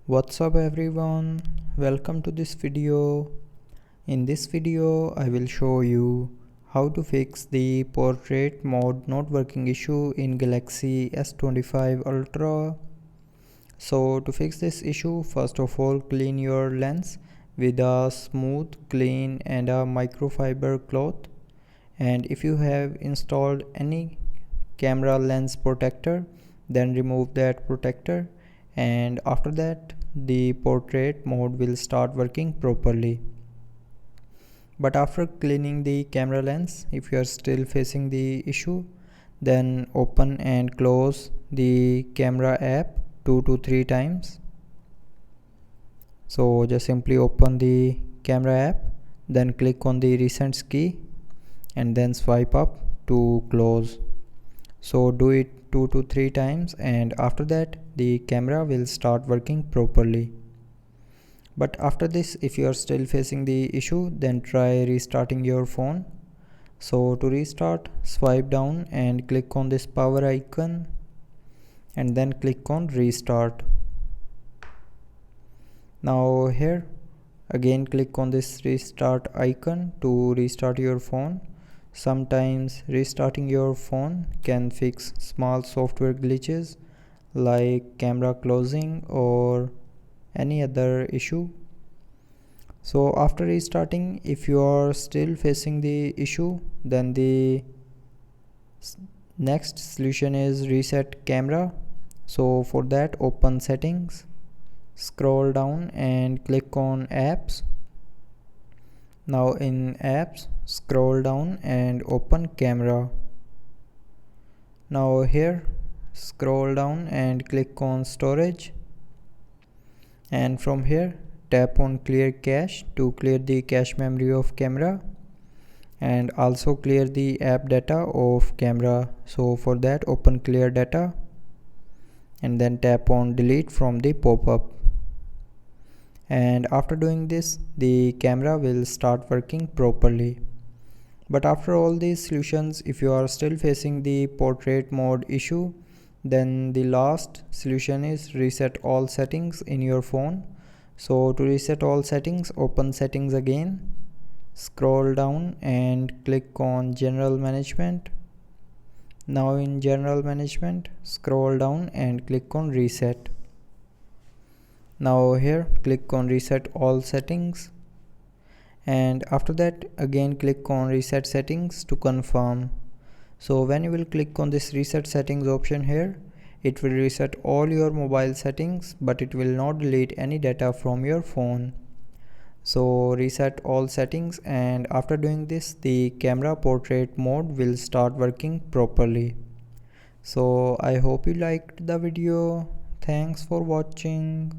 What's up everyone, welcome to this video. In this video I will show you how to fix the portrait mode not working issue in Galaxy S25 Ultra. So to fix this issue, first of all clean your lens with a smooth, clean and a microfiber cloth. And if you have installed any camera lens protector, then remove that protector, and after that the portrait mode will start working properly. But after cleaning the camera lens, if you are still facing the issue, then open and close the camera app 2 to 3 times. So just simply open the camera app, then click on the recent key and then swipe up to close. So do it 2 to 3 times, and after that the camera will start working properly. But after this, if you are still facing the issue, then try restarting your phone. So to restart, swipe down and click on this power icon and then click on restart. Now here again click on this restart icon to restart your phone. Sometimes restarting your phone can fix small software glitches like camera closing or any other issue. So after restarting, if you are still facing the issue, then the next solution is reset camera. So for that, open settings, scroll down and click on apps. Now in apps, scroll down and open camera. Now here scroll down and click on storage, and from here tap on clear cache to clear the cache memory of camera and also clear the app data of camera. So for that, open clear data and then tap on delete from the pop-up. And after doing this, the camera will start working properly. But after all these solutions, if you are still facing the portrait mode issue, then the last solution is reset all settings in your phone. So to reset all settings, open settings again, scroll down and click on general management. Now in general management, scroll down and click on reset. Now here click on reset all settings, and after that again click on reset settings to confirm. So when you will click on this reset settings option here, it will reset all your mobile settings, but it will not delete any data from your phone. So reset all settings, and after doing this, the camera portrait mode will start working properly. So I hope you liked the video. Thanks for watching.